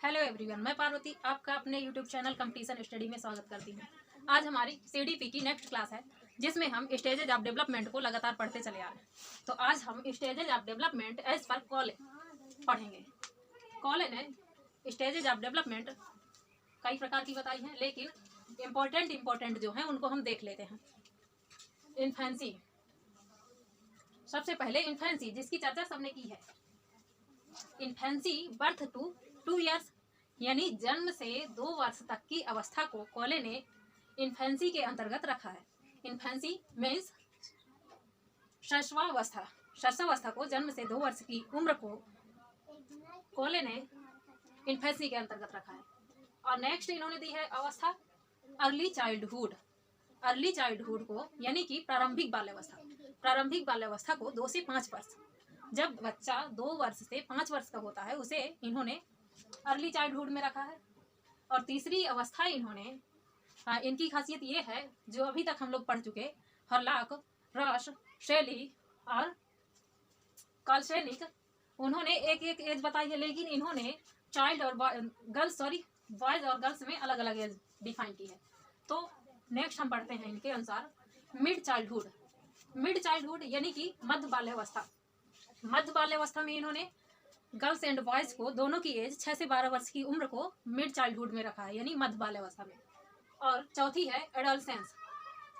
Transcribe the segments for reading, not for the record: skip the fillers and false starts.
Hello everyone, मैं पार्वती आपका अपने यूट्यूब चैनल कंपटीशन स्टडी में स्वागत करती हूँ। आज हमारी सीडीपी की नेक्स्ट क्लास है जिसमें हम स्टेजेज ऑफ डेवलपमेंट को लगातार पढ़ते चले आ रहे हैं। तो आज हम stages of development as per कॉले पढ़ेंगे। कॉले ने स्टेजेज ऑफ डेवलपमेंट कई प्रकार की बताई हैं, लेकिन इम्पोर्टेंट जो हैं उनको हम देख लेते हैं। इन्फेंसी, सबसे पहले इन्फेंसी जिसकी चर्चा सबने की है। इन्फेंसी बर्थ टू 2 ईयर्स यानी जन्म से 2 वर्ष तक की अवस्था को कॉले ने इन्फेंसी के अंतर्गत रखा है। इन्फेंसी मीन्स शैशवावस्था को जन्म से 2 वर्ष की उम्र को कॉले ने इन्फेंसी के अंतर्गत रखा है। और नेक्स्ट इन्होंने दी है अवस्था अर्ली चाइल्डहुड को यानी कि प्रारंभिक बाल्यावस्था को 2 से 5 वर्ष। जब बच्चा 2 वर्ष से 5 वर्ष का होता है उसे इन्होंने अर्ली चाइल्डहुड में रखा है। और तीसरी अवस्था इन्होंने इनकी खासियत ये है जो अभी तक हम लोग पढ़ चुके, हर्लॉक, रश, शेली और कॉल्शेनिक, उन्होंने एक एक एज बताई है, लेकिन इन्होंने बॉयज और गर्ल्स में अलग अलग एज डिफाइन की है। तो नेक्स्ट हम पढ़ते हैं इनके अनुसार मिड चाइल्डहुड यानी कि मध्य बाल्यावस्था में इन्होंने गर्ल्स एंड बॉयज को दोनों की एज 6 से 12 वर्ष की उम्र को मिड चाइल्डहुड में रखा है यानी मध्य बाल्यावस्था में। और चौथी है एडोलसेंस,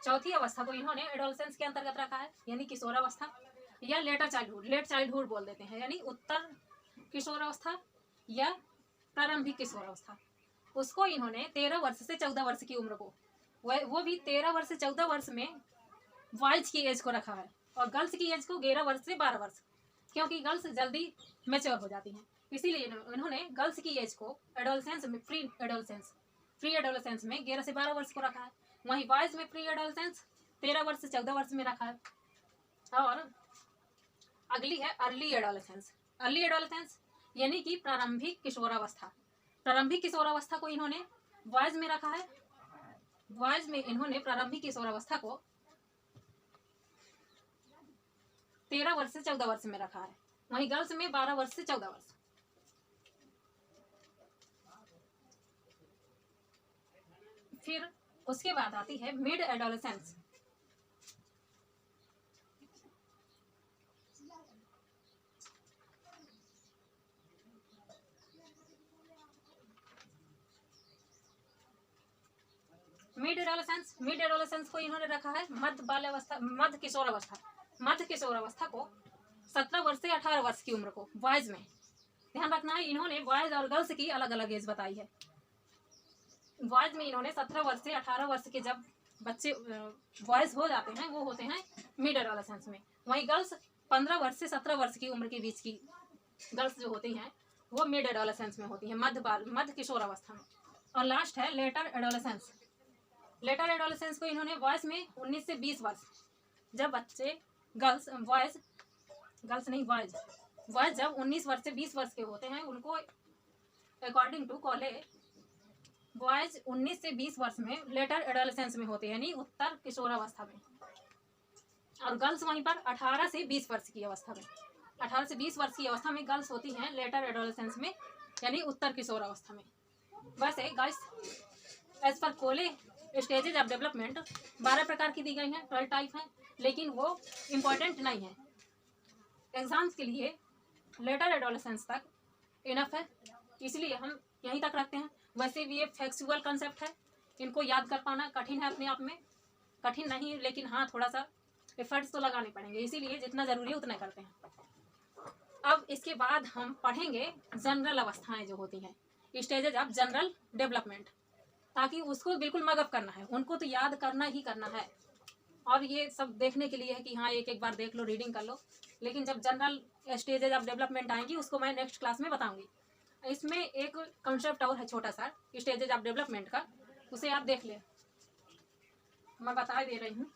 चौथी अवस्था को इन्होंने एडोलसेंस के अंतर्गत रखा है यानी किशोरावस्था या लेट चाइल्डहुड बोल देते हैं यानी उत्तर किशोरावस्था या प्रारंभिक किशोरावस्था। उसको इन्होंने 13 वर्ष से 14 वर्ष की उम्र को, वो भी 13 वर्ष से 14 वर्ष में बॉयज की एज को रखा है और गर्ल्स की एज को 11 वर्ष से 12 वर्ष, क्योंकि गर्ल्स जल्दी मैच्योर हो जाती हैं, इसीलिए इन्होंने गर्ल्स की एज को एडोलसेंस में प्री एडोलसेंस में 11 से 12 वर्ष को रखा है। वहीं बॉयज में प्री एडोलसेंस 13 वर्ष से 14 वर्ष में रखा है। और अगली है अर्ली एडोलसेंस यानी कि प्रारंभिक किशोरावस्था को इन्होंने बॉयज में रखा है। बॉयज में इन्होंने प्रारंभिक किशोरावस्था को 13 वर्ष से 14 वर्ष में रखा है। वहीं गर्ल्स में 12 वर्ष से 14 वर्ष। फिर उसके बाद आती है मिड एडोलसेंस। मिड एडोलसेंस को इन्होंने रखा है मध्य किशोरावस्था को 17 वर्ष से 18 वर्ष की उम्र को बॉयज में। ध्यान रखना है, इन्होंने बॉयज और गर्ल्स की अलग अलग एज बताई है। बॉयज में इन्होंने 17 वर्ष से 18 वर्ष के जब बच्चे बॉयज हो जाते हैं वो होते हैं मिड एडोलसेंस में। वहीं गर्ल्स 15 वर्ष से 17 वर्ष की उम्र के बीच की गर्ल्स जो होती हैं वो मिड एडोलसेंस में होती हैं, मध्य किशोरावस्था में। और लास्ट है लेटर एडोलसेंस को इन्होंने बॉयज में 19 से 20 वर्ष, जब बच्चे बॉयज जब 19 वर्ष से 20 वर्ष के होते हैं उनको अकॉर्डिंग टू कॉले बॉयज 19 से 20 वर्ष में लेटर एडोलसेंस में होते हैं यानी उत्तर किशोरावस्था में। और गर्ल्स वहीं पर 18 से 20 वर्ष की अवस्था में गर्ल्स होती हैं लेटर एडोलसेंस में यानी उत्तर किशोरावस्था में। वैसे गाइस एज पर कोले स्टेजेज ऑफ डेवलपमेंट 12 प्रकार की दी गई हैं, 12 टाइप हैं, लेकिन वो इम्पोर्टेंट नहीं है। एग्जाम्स के लिए लेटर एडोलसेंस तक इनफ है, इसलिए हम यहीं तक रखते हैं। वैसे भी ये फैक्चुअल कंसेप्ट है, इनको याद कर पाना कठिन है, अपने आप में कठिन नहीं, लेकिन हाँ थोड़ा सा एफर्ट्स तो लगाने पड़ेंगे, इसीलिए जितना ज़रूरी है उतना करते हैं। अब इसके बाद हम पढ़ेंगे जनरल अवस्थाएं जो होती हैं, स्टेजेज ऑफ जनरल डेवलपमेंट, ताकि उसको बिल्कुल मगअप करना है, उनको तो याद करना ही करना है। और ये सब देखने के लिए है कि हाँ एक बार देख लो, रीडिंग कर लो, लेकिन जब जनरल स्टेजेज ऑफ डेवलपमेंट आएंगी उसको मैं नेक्स्ट क्लास में बताऊंगी। इसमें एक कॉन्सेप्ट और है छोटा सा स्टेजेज ऑफ डेवलपमेंट का, उसे आप देख ले, मैं बता दे रही हूँ।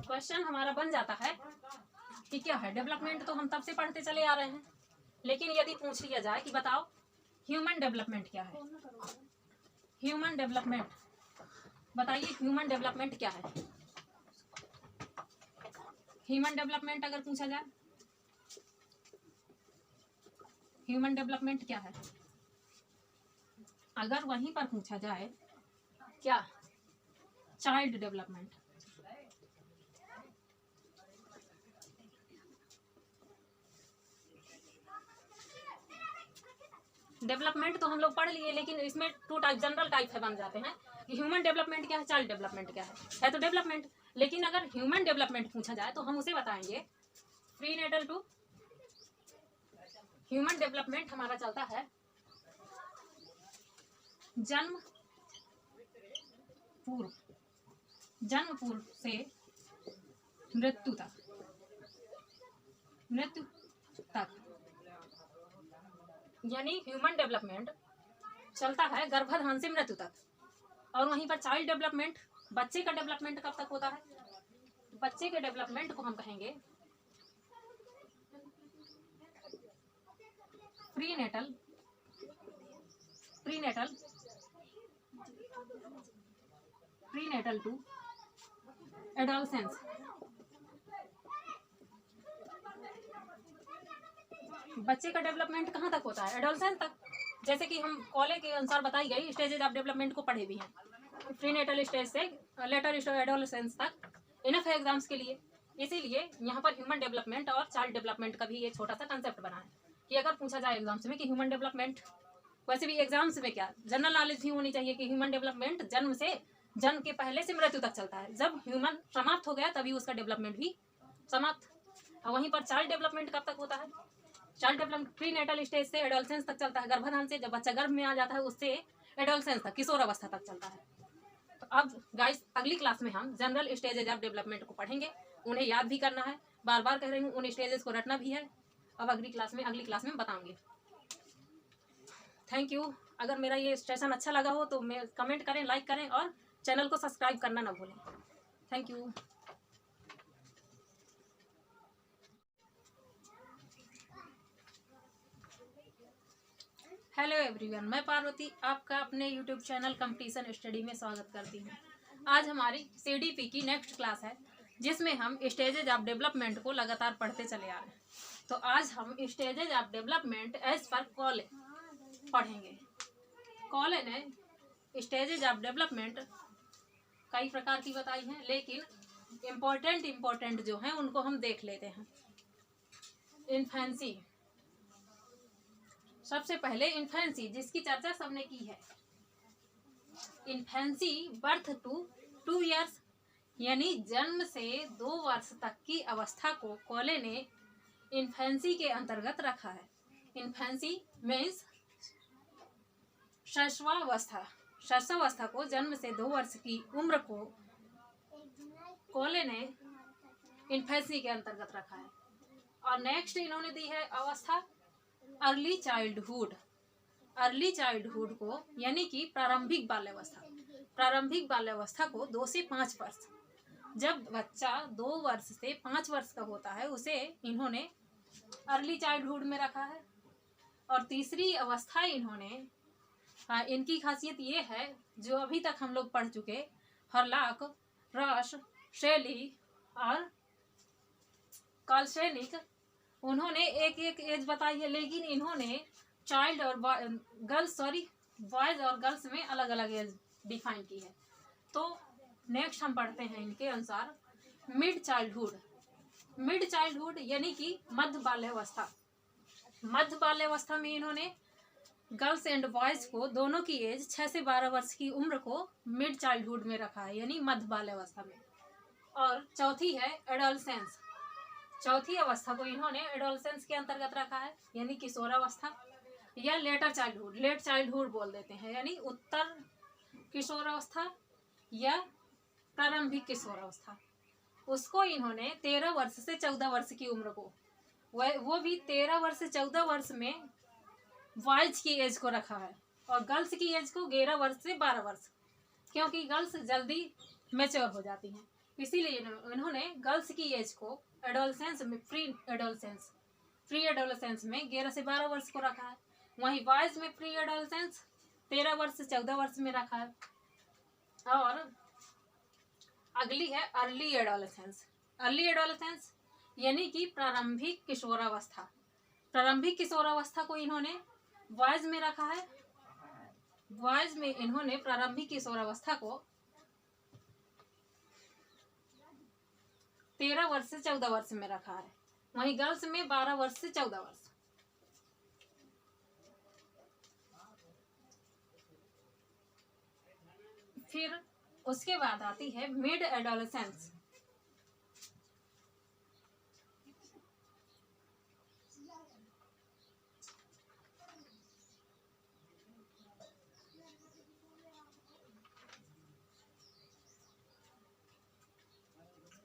क्वेश्चन हमारा बन जाता है कि क्या है डेवलपमेंट, तो हम तब से पढ़ते चले आ रहे हैं, लेकिन यदि पूछ लिया जाए कि बताओ ह्यूमन डेवलपमेंट क्या है? ह्यूमन डेवलपमेंट, बताइए ह्यूमन डेवलपमेंट क्या है? ह्यूमन डेवलपमेंट अगर पूछा जाए, ह्यूमन डेवलपमेंट क्या है? अगर वहीं पर पूछा जाए क्या? Child development. डेवलपमेंट तो हम लोग पढ़ लिए, लेकिन इसमें टू टाइप, जनरल टाइप है बन जाते हैं कि ह्यूमन डेवलपमेंट क्या है, चाइल्ड डेवलपमेंट क्या है तो डेवलपमेंट। लेकिन अगर ह्यूमन डेवलपमेंट पूछा जाए तो हम उसे बताएंगे prenatal to, human development हमारा चलता है जन्म पूर्व से मृत्यु तक, यानी ह्यूमन डेवलपमेंट चलता है गर्भाधान से मृत्यु तक। और वहीं पर चाइल्ड डेवलपमेंट, बच्चे का डेवलपमेंट कब तक होता है? बच्चे के डेवलपमेंट को हम कहेंगे प्रीनेटल टू एडोलसेंस। बच्चे का डेवलपमेंट कहाँ तक होता है? एडोलसेंस तक। जैसे कि हम कॉलेज के अनुसार बताई गई स्टेजेज ऑफ डेवलपमेंट को पढ़े भी हैं, प्रीनेटल स्टेज से लेटर एडोलसेंस तक इनफ है एग्जाम्स के लिए। इसीलिए यहाँ पर ह्यूमन डेवलपमेंट और चाइल्ड डेवलपमेंट का भी ये छोटा सा कंसेप्ट बना है कि अगर पूछा जाए एग्जाम्स में कि ह्यूमन डेवलपमेंट, वैसे भी एग्जाम्स में क्या जनरल नॉलेज भी होनी चाहिए कि ह्यूमन डेवलपमेंट जन्म के पहले से मृत्यु तक चलता है। जब ह्यूमन समाप्त हो गया तभी उसका डेवलपमेंट भी समाप्त। और वहीं पर चाइल्ड डेवलपमेंट कब तक होता है? Child development prenatal stage से एडोलसेंस तक चलता है, गर्भाधान से जब बच्चा गर्भ में आ जाता है उससे एडोलसेंस तक, किशोर अवस्था तक चलता है। तो अब गाइस अगली क्लास में हम जनरल स्टेजेज ऑफ डेवलपमेंट को पढ़ेंगे, उन्हें याद भी करना है, बार बार कह रही हूँ, उन स्टेजेस को रटना भी है। अब अगली क्लास में बताऊंगी। Thank you. अगर मेरा ये सेशन अच्छा लगा हो तो कमेंट करें, लाइक करें और चैनल को सब्सक्राइब करना ना भूलें। Thank you. हेलो एवरीवन, मैं पार्वती आपका अपने यूट्यूब चैनल कंपटीशन स्टडी में स्वागत करती हूँ। आज हमारी CDP की नेक्स्ट क्लास है जिसमें हम स्टेजेज ऑफ डेवलपमेंट को लगातार पढ़ते चले आ रहे हैं। तो आज हम stages of development as per कॉले पढ़ेंगे। कॉले ने स्टेजेज ऑफ डेवलपमेंट कई प्रकार की बताई हैं, लेकिन इम्पोर्टेंट जो हैं उनको हम देख लेते हैं। इन्फेंसी, सबसे पहले इन्फेंसी जिसकी चर्चा सबने की है। इन्फेंसी बर्थ टू 2 ईयर्स, यानी जन्म से 2 वर्ष तक की अवस्था को कॉले ने इन्फेंसी के अंतर्गत रखा है। इन्फेंसी मीन्स शैशवावस्था को जन्म से 2 वर्ष की उम्र को कॉले ने इन्फेंसी के अंतर्गत रखा है। और नेक्स्ट इन्होंने दी है अवस्था अर्ली चाइल्डहुड को, यानी कि प्रारंभिक बाल्यावस्था को 2 से 5 वर्ष। जब बच्चा 2 वर्ष से 5 वर्ष का होता है उसे इन्होंने अर्ली चाइल्डहुड में रखा है। और तीसरी अवस्था इन्होंने, इनकी खासियत ये है जो अभी तक हम लोग पढ़ चुके, हर्लॉक, रश, शेली और काल्सेनिक, उन्होंने एक एज बताई है, लेकिन इन्होंने चाइल्ड और बॉयज और गर्ल्स में अलग अलग एज डिफाइन की है। तो नेक्स्ट हम पढ़ते हैं इनके अनुसार मिड चाइल्डहुड यानी कि मध्य बाल्यावस्था में इन्होंने गर्ल्स एंड बॉयज को दोनों की एज 6 से 12 वर्ष की उम्र को मिड चाइल्डहुड में रखा है, यानी मध्य बाल्यावस्था में। और चौथी है एडोलसेंस, चौथी अवस्था को इन्होंने एडोलसेंस के अंतर्गत रखा है, यानी किशोरावस्था या लेट चाइल्डहुड बोल देते हैं, यानी उत्तर किशोरावस्था या प्रारंभिक किशोरावस्था। उसको इन्होंने 13 वर्ष से 14 वर्ष की उम्र को, वो भी 13 वर्ष से 14 वर्ष में बॉयज की एज को रखा है, और गर्ल्स की एज को 11 वर्ष से 12 वर्ष, क्योंकि गर्ल्स जल्दी मैच्योर हो जाती हैं, इसीलिए इन्होंने गर्ल्स की एज को एडोलसेंस में प्री एडोलसेंस में 11 से 12 वर्ष को रखा है। वहीं बॉयज में प्री एडोलेसेंस 13 वर्ष से 14 वर्ष में रखा है। और अगली है अर्ली एडोलेसेंस। अर्ली एडोलेसेंस यानी कि प्रारंभिक किशोरावस्था। प्रारंभिक किशोरावस्था को इन्होंने बॉयज में रखा है। बॉयज में इन्होंने प्रारंभिक किशोरावस्था को 13 वर्ष से 14 वर्ष में रखा है। वहीं गर्ल्स में 12 वर्ष से 14 वर्ष। फिर उसके बाद आती है मिड एडोलेसेंस।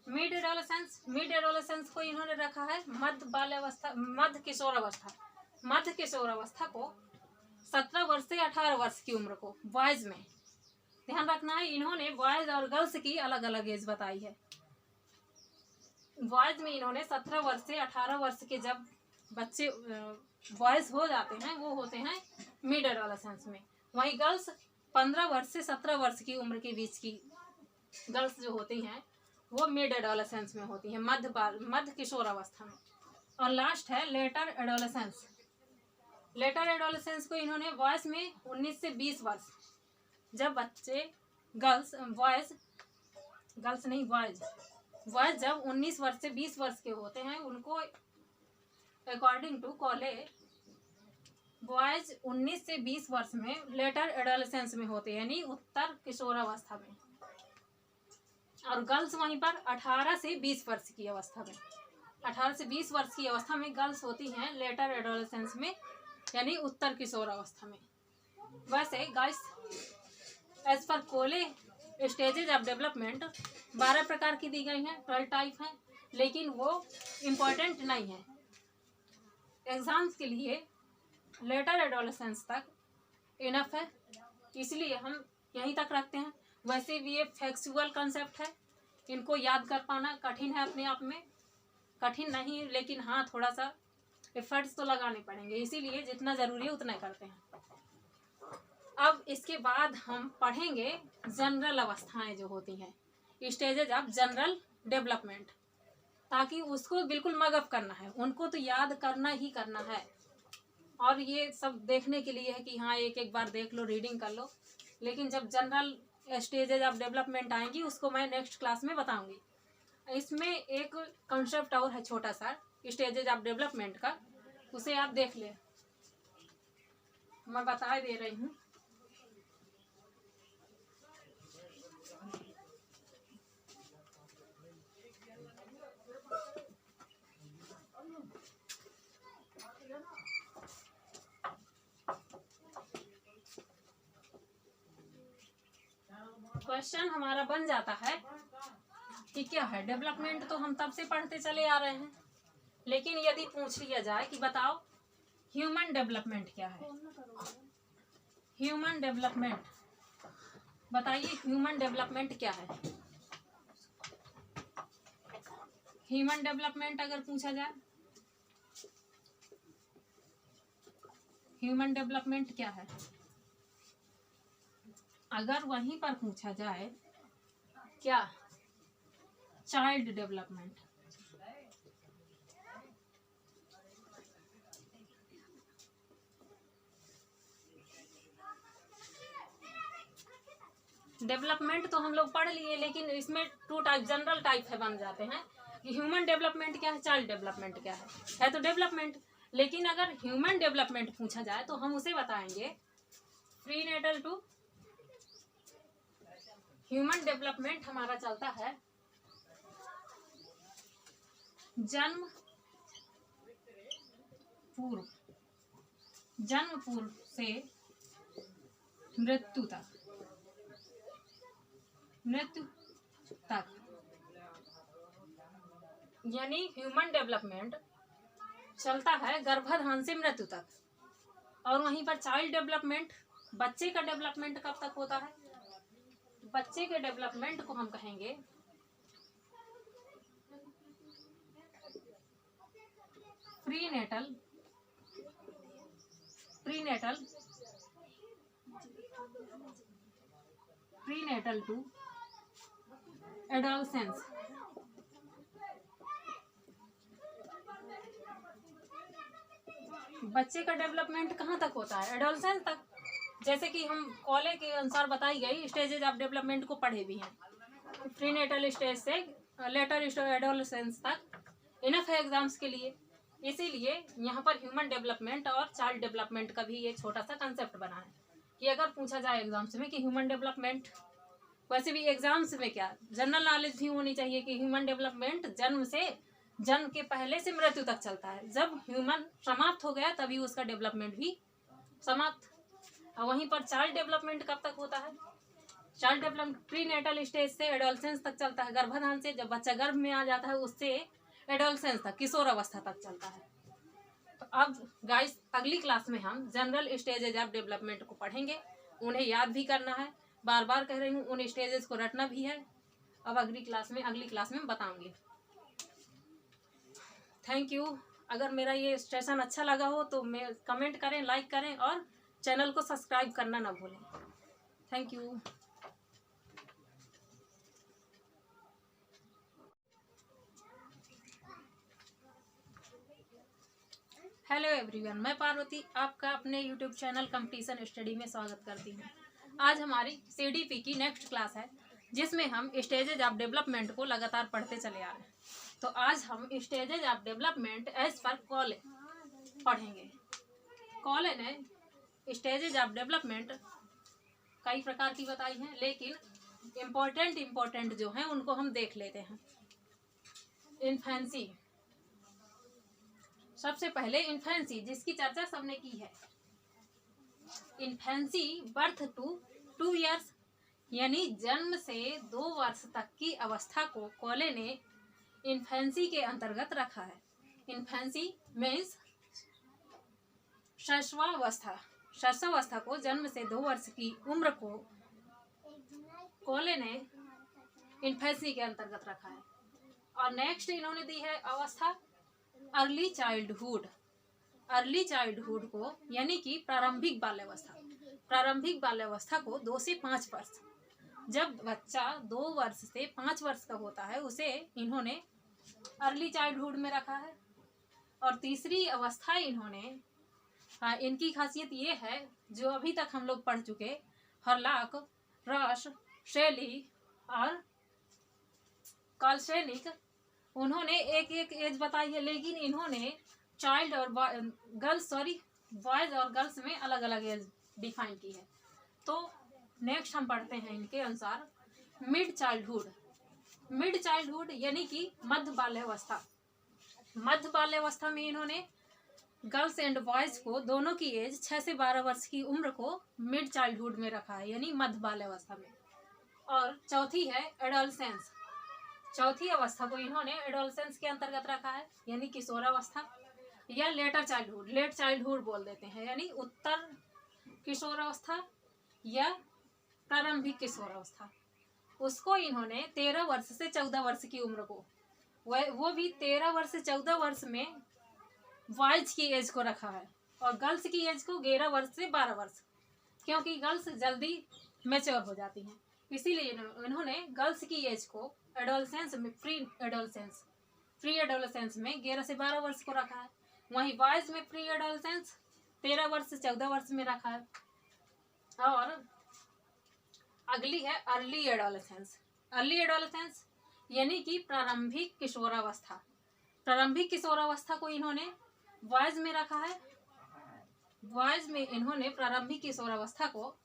मिड एडोलेसेंस को इन्होंने रखा है मध्य बाल्यावस्था, मध्य किशोरावस्था। मध्य किशोरावस्था को 17 वर्ष से 18 वर्ष की उम्र को बॉयज में। ध्यान रखना है, इन्होंने बॉयज और गर्ल्स की अलग अलग एज बताई है। बॉयज में इन्होंने 17 वर्ष से 18 वर्ष के जब बच्चे बॉयज हो जाते हैं वो होते हैं मिड एडोलेसेंस में। वहीं गर्ल्स 15 वर्ष से 17 वर्ष की उम्र के बीच की गर्ल्स जो होती हैं वो मिड एडोलेसेंस में होती हैं, मध्य किशोरावस्था में। और लास्ट है लेटर एडोलेसेंस। लेटर एडोलेसेंस को इन्होंने बॉयज में 19 से 20 वर्ष, जब बच्चे बॉयज जब 19 वर्ष से 20 वर्ष के होते हैं उनको अकॉर्डिंग टू कॉले बॉयज 19 से 20 वर्ष में लेटर एडोलेसेंस में होते हैं, यानी उत्तर किशोरावस्था में। और गर्ल्स वहीं पर 18 से 20 वर्ष की अवस्था में, 18 से 20 वर्ष की अवस्था में गर्ल्स होती हैं लेटर एडोलेसेंस में, यानी उत्तर किशोरावस्था में। वैसे गाइस एज पर कोले स्टेजेज ऑफ डेवलपमेंट 12 प्रकार की दी गई हैं, 12 टाइप हैं, लेकिन वो इम्पोर्टेंट नहीं है। एग्जाम्स के लिए लेटर एडोलेसेंस तक इनफ है, इसलिए हम यहीं तक रखते हैं। वैसे भी ये फैक्चुअल कंसेप्ट है, इनको याद कर पाना कठिन है, अपने आप में कठिन नहीं, लेकिन हाँ थोड़ा सा एफर्ट्स तो लगाने पड़ेंगे, इसीलिए जितना ज़रूरी है उतना करते हैं। अब इसके बाद हम पढ़ेंगे जनरल अवस्थाएं जो होती हैं, स्टेजेज ऑफ जनरल डेवलपमेंट, ताकि उसको बिल्कुल मगअप करना है, उनको तो याद करना ही करना है। और ये सब देखने के लिए है कि हाँ एक एक बार देख लो, रीडिंग कर लो, लेकिन जब जनरल स्टेजेज ऑफ डेवलपमेंट आएंगी उसको मैं नेक्स्ट क्लास में बताऊंगी। इसमें एक कॉन्सेप्ट और है छोटा सा स्टेजेज ऑफ डेवलपमेंट का, उसे आप देख ले, मैं बता दे रही हूँ। क्वेश्चन हमारा बन जाता है कि क्या है डेवलपमेंट, तो हम तब से पढ़ते चले आ रहे हैं, लेकिन यदि पूछ लिया जाए कि बताओ ह्यूमन डेवलपमेंट क्या है, ह्यूमन डेवलपमेंट बताइए, ह्यूमन डेवलपमेंट क्या है। ह्यूमन डेवलपमेंट अगर पूछा जाए, ह्यूमन डेवलपमेंट क्या है, अगर वहीं पर पूछा जाए क्या चाइल्ड डेवलपमेंट, डेवलपमेंट तो हम लोग पढ़ लिए, लेकिन इसमें 2 टाइप जनरल टाइप है बन जाते हैं कि ह्यूमन डेवलपमेंट क्या है, चाइल्ड डेवलपमेंट क्या है तो डेवलपमेंट। लेकिन अगर ह्यूमन डेवलपमेंट पूछा जाए तो हम उसे बताएंगे प्रीनेटल टू, ह्यूमन डेवलपमेंट हमारा चलता है जन्म पूर्व से मृत्यु तक, यानी ह्यूमन डेवलपमेंट चलता है गर्भाधान से मृत्यु तक। और वहीं पर चाइल्ड डेवलपमेंट, बच्चे का डेवलपमेंट कब तक होता है, बच्चे के डेवलपमेंट को हम कहेंगे प्रीनेटल प्रीनेटल टू एडोलसेंस। बच्चे का डेवलपमेंट कहाँ तक होता है? एडोलसेंस तक। जैसे कि हम कॉले के अनुसार बताई गई स्टेजेज ऑफ डेवलपमेंट को पढ़े भी हैं। प्रीनेटल स्टेज से लेटर एडोलसेंस तक इनफ है एग्जाम्स के लिए। इसीलिए यहाँ पर ह्यूमन डेवलपमेंट और चाइल्ड डेवलपमेंट का भी ये छोटा सा कंसेप्ट बना है कि अगर पूछा जाए एग्जाम्स में कि ह्यूमन डेवलपमेंट, वैसे भी एग्जाम्स में क्या जनरल नॉलेज भी होनी चाहिए कि ह्यूमन डेवलपमेंट जन्म के पहले से मृत्यु तक चलता है। जब ह्यूमन समाप्त हो गया तभी उसका डेवलपमेंट भी समाप्त। और वहीं पर चाइल्ड डेवलपमेंट कब तक होता है? चाइल्ड डेवलपमेंट प्रीनेटल स्टेज से एडोलसेंस तक चलता है। गर्भाधान से जब बच्चा गर्भ में आ जाता है उससे एडोलसेंस तक, किशोर अवस्था तक चलता है। तो अब गाइस अगली क्लास में हम जनरल स्टेजेज ऑफ डेवलपमेंट को पढ़ेंगे। उन्हें याद भी करना है, बार बार कह रही हूँ, उन स्टेजेस को रटना भी है। अब अगली क्लास में बताऊंगी। Thank you. अगर मेरा ये सेशन अच्छा लगा हो तो कमेंट करें, लाइक करें और चैनल को सब्सक्राइब करना ना भूलें। Thank you. हेलो एवरीवन, मैं पार्वती आपका अपने यूट्यूब चैनल कंपटीशन स्टडी में स्वागत करती हूँ। आज हमारी CDP की नेक्स्ट क्लास है जिसमें हम स्टेजेज ऑफ डेवलपमेंट को लगातार पढ़ते चले आ रहे हैं। तो आज हम stages of development as per कॉले पढ़ेंगे। कॉले ने स्टेजेज ऑफ डेवलपमेंट कई प्रकार की बताई हैं, लेकिन इम्पोर्टेंट जो हैं उनको हम देख लेते हैं। इन्फेंसी, सबसे पहले इन्फेंसी जिसकी चर्चा सबने की है। इन्फेंसी बर्थ टू 2 ईयर्स यानी जन्म से 2 वर्ष तक की अवस्था को कॉले ने इन्फेंसी के अंतर्गत रखा है। इन्फेंसी मीन्स शैशवावस्था को जन्म से 2 वर्ष की उम्र को कॉले ने इन्फेंसी के अंतर्गत रखा है। और नेक्स्ट इन्होंने दी है अवस्था अर्ली चाइल्डहुड को यानी कि प्रारंभिक बाल्यावस्था को 2 से 5 वर्ष। जब बच्चा 2 वर्ष से 5 वर्ष का होता है उसे इन्होंने अर्ली चाइल्डहुड में रखा है। और तीसरी अवस्था इन्होंने, इनकी खासियत ये है जो अभी तक हम लोग पढ़ चुके, हर्लॉक, रश, शेली और कार्लसनिक, उन्होंने एक एज बताई है, लेकिन इन्होंने बॉयज और गर्ल्स में अलग अलग एज डिफाइन की है। तो नेक्स्ट हम पढ़ते हैं इनके अनुसार मिड चाइल्डहुड यानी कि मध्य बाल्यावस्था में इन्होंने गर्ल्स एंड बॉयज को दोनों की एज 6 से 12 वर्ष की उम्र को मिड चाइल्डहुड में रखा है यानी मध्य बाल्यावस्था में। और चौथी है एडोलसेंस, चौथी अवस्था को इन्होंने एडोलसेंस के अंतर्गत रखा है यानी किशोरावस्था या लेट चाइल्डहुड बोल देते हैं यानी उत्तर किशोरावस्था या प्रारंभिक किशोरावस्था। उसको इन्होंने 13 वर्ष से 14 वर्ष की उम्र को, वो भी 13 वर्ष से 14 वर्ष में बॉयज की एज को रखा है और गर्ल्स की एज को 11 वर्ष से 12 वर्ष, क्योंकि गर्ल्स जल्दी मैच्योर हो जाती हैं। इसीलिए इन्होंने गर्ल्स की एज को एडोलसेंस में प्री एडोलसेंस में 11 से 12 वर्ष को रखा है। वहीं बॉयज में प्री एडोलसेंस 13 वर्ष से 14 वर्ष में रखा है। और अगली है अर्ली एडोलसेंस यानी कि प्रारंभिक किशोरावस्था को इन्होंने बॉयज में रखा है। बॉयज में इन्होंने प्रारंभिक किशोरावस्था को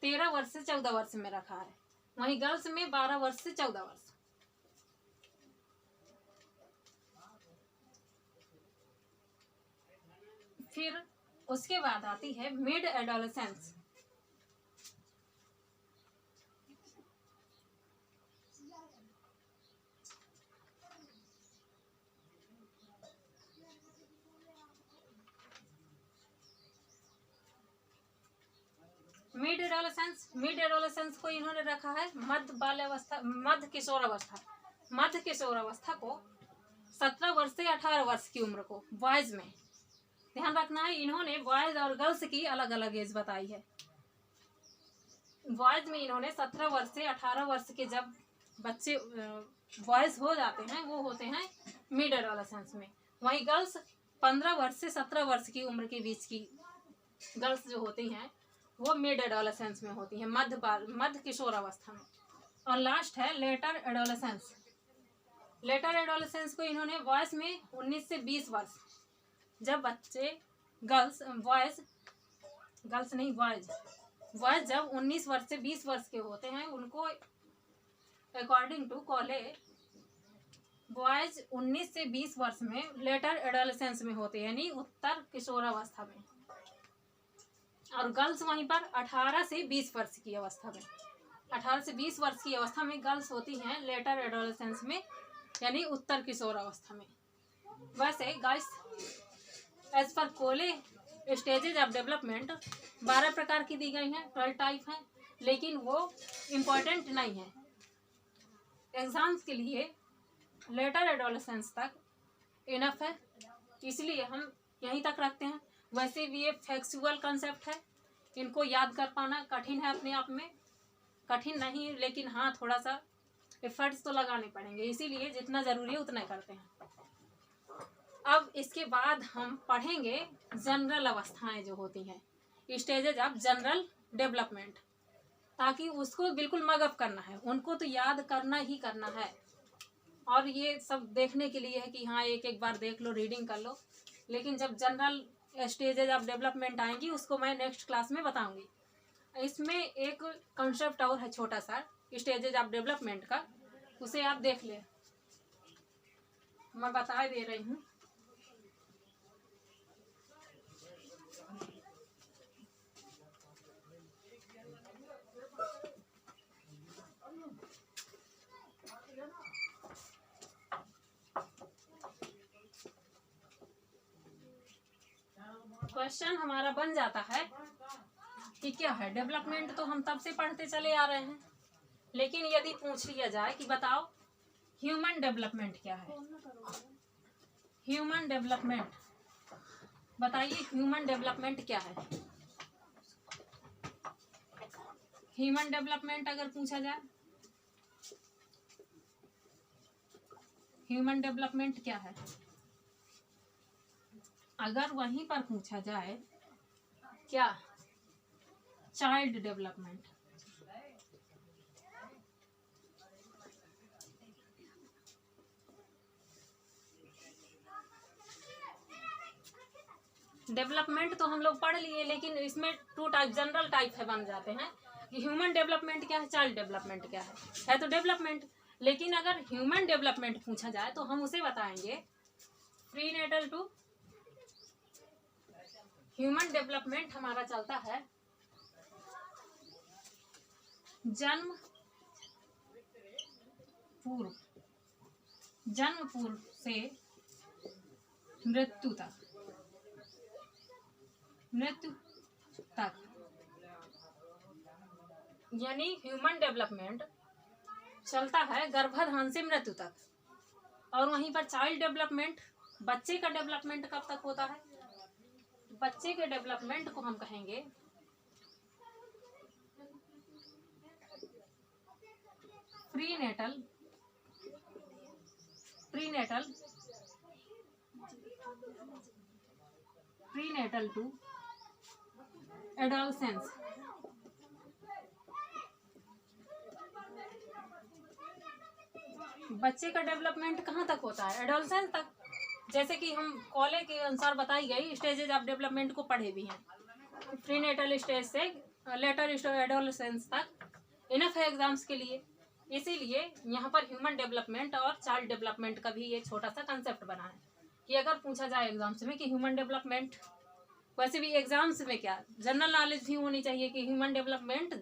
13 वर्ष से 14 वर्ष में रखा है। वहीं गर्ल्स में 12 वर्ष से 14 वर्ष। फिर उसके बाद आती है मिड एडोलसेंस। मिड एडोलसेंस को इन्होंने रखा है मध्य किशोरावस्था को 17 वर्ष से 18 वर्ष की उम्र को बॉयज में। ध्यान रखना है, इन्होंने बॉयज और गर्ल्स की अलग अलग एज बताई है। बॉयज में इन्होंने 17 वर्ष से 18 वर्ष के जब बच्चे बॉयज हो जाते हैं वो होते हैं मिड एडोलेसेंस में। वहीं गर्ल्स 15 वर्ष से 17 वर्ष की उम्र के बीच की गर्ल्स जो होती हैं वो मिड एडोलेसेंस में होती हैं, मध्य किशोर अवस्था में। और लास्ट है लेटर एडोलेसेंस। लेटर एडोलेसेंस को इन्होंने बॉयज में 19 से 20 वर्ष, जब बच्चे बॉयज जब 19 वर्ष से 20 वर्ष के होते हैं उनको अकॉर्डिंग टू कॉले बॉयज 19 से 20 वर्ष में लेटर एडोलेसेंस में होते हैं, यानी उत्तर किशोरावस्था में। और गर्ल्स वहीं पर 18 से 20 वर्ष की अवस्था में, 18 से 20 वर्ष की अवस्था में गर्ल्स होती हैं लेटर एडोलेसेंस में, यानी उत्तर किशोर अवस्था में। वैसे गाइस एज पर कोले स्टेजेज ऑफ डेवलपमेंट 12 प्रकार की दी गई हैं, 12 टाइप हैं, लेकिन वो इम्पोर्टेंट नहीं है एग्जाम्स के लिए। लेटर एडोलेसेंस तक इनफ है, इसलिए हम यहीं तक रखते हैं। वैसे भी ये फैक्चुअल कंसेप्ट है, इनको याद कर पाना कठिन है, अपने आप में कठिन नहीं, लेकिन हाँ थोड़ा सा एफर्ट्स तो लगाने पड़ेंगे, इसीलिए जितना ज़रूरी है उतना करते हैं। अब इसके बाद हम पढ़ेंगे जनरल अवस्थाएं जो होती हैं, स्टेजेज ऑफ जनरल डेवलपमेंट, ताकि उसको बिल्कुल मगअप करना है, उनको तो याद करना ही करना है। और ये सब देखने के लिए है कि हाँ एक एक बार देख लो, रीडिंग कर लो, लेकिन जब जनरल स्टेजेज ऑफ डेवलपमेंट आएंगी उसको मैं नेक्स्ट क्लास में बताऊंगी। इसमें एक कॉन्सेप्ट और है छोटा सा स्टेजेज ऑफ डेवलपमेंट का, उसे आप देख ले, मैं बता दे रही हूँ। क्वेश्चन हमारा बन जाता है कि क्या है डेवलपमेंट, तो हम तब से पढ़ते चले आ रहे हैं, लेकिन यदि पूछ लिया जाए कि बताओ ह्यूमन डेवलपमेंट क्या है, ह्यूमन डेवलपमेंट बताइए, ह्यूमन डेवलपमेंट क्या है। ह्यूमन डेवलपमेंट अगर पूछा जाए, ह्यूमन डेवलपमेंट क्या है, अगर वहीं पर पूछा जाए क्या चाइल्ड डेवलपमेंट, डेवलपमेंट तो हम लोग पढ़ लिए, लेकिन इसमें 2 टाइप जनरल टाइप है बन जाते हैं कि ह्यूमन डेवलपमेंट क्या है, चाइल्ड डेवलपमेंट क्या है तो डेवलपमेंट। लेकिन अगर ह्यूमन डेवलपमेंट पूछा जाए तो हम उसे बताएंगे प्रीनेटल टू, ह्यूमन डेवलपमेंट हमारा चलता है जन्म पूर्व से मृत्यु तक, यानी ह्यूमन डेवलपमेंट चलता है गर्भाधान से मृत्यु तक। और वहीं पर चाइल्ड डेवलपमेंट, बच्चे का डेवलपमेंट कब तक होता है, बच्चे के डेवलपमेंट को हम कहेंगे प्रीनेटल टू एडोलसेंस। बच्चे का डेवलपमेंट कहाँ तक होता है, एडोलसेंस तक। जैसे कि हम कॉले के अनुसार बताई गई स्टेजेज ऑफ डेवलपमेंट को पढ़े भी हैं, प्रीनेटल स्टेज से लेटर एडोलसेंस तक इनफ है एग्जाम्स के लिए। इसीलिए यहाँ पर ह्यूमन डेवलपमेंट और चाइल्ड डेवलपमेंट का भी ये छोटा सा कंसेप्ट बना है कि अगर पूछा जाए एग्जाम्स में कि ह्यूमन डेवलपमेंट, वैसे भी एग्जाम्स में क्या जनरल नॉलेज भी होनी चाहिए कि ह्यूमन डेवलपमेंट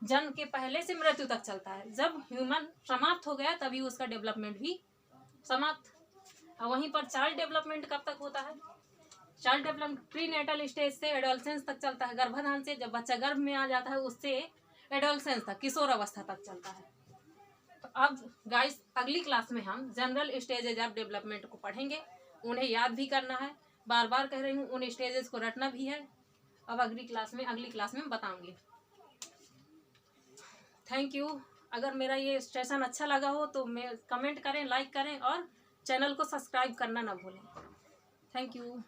जन्म के पहले से मृत्यु तक चलता है, जब ह्यूमन समाप्त हो गया तभी उसका डेवलपमेंट भी समाप्त। और वहीं पर चाइल्ड डेवलपमेंट कब तक होता है, चाइल्ड डेवलपमेंट प्रीनेटल स्टेज से एडोलसेंस तक चलता है, गर्भाधान से जब बच्चा गर्भ में आ जाता है उससे एडोलसेंस तक, किशोर अवस्था तक चलता है। अब गाइस अगली क्लास में हम जनरल स्टेजेज ऑफ डेवलपमेंट को पढ़ेंगे। उन्हें याद भी करना है, बार बार कह रही हूँ, उन स्टेजेस को रटना भी है। अब अगली क्लास में बताऊंगी। Thank you. अगर मेरा ये सेशन अच्छा लगा हो तो मैं कमेंट करें, लाइक करें और चैनल को सब्सक्राइब करना ना भूलें। Thank you.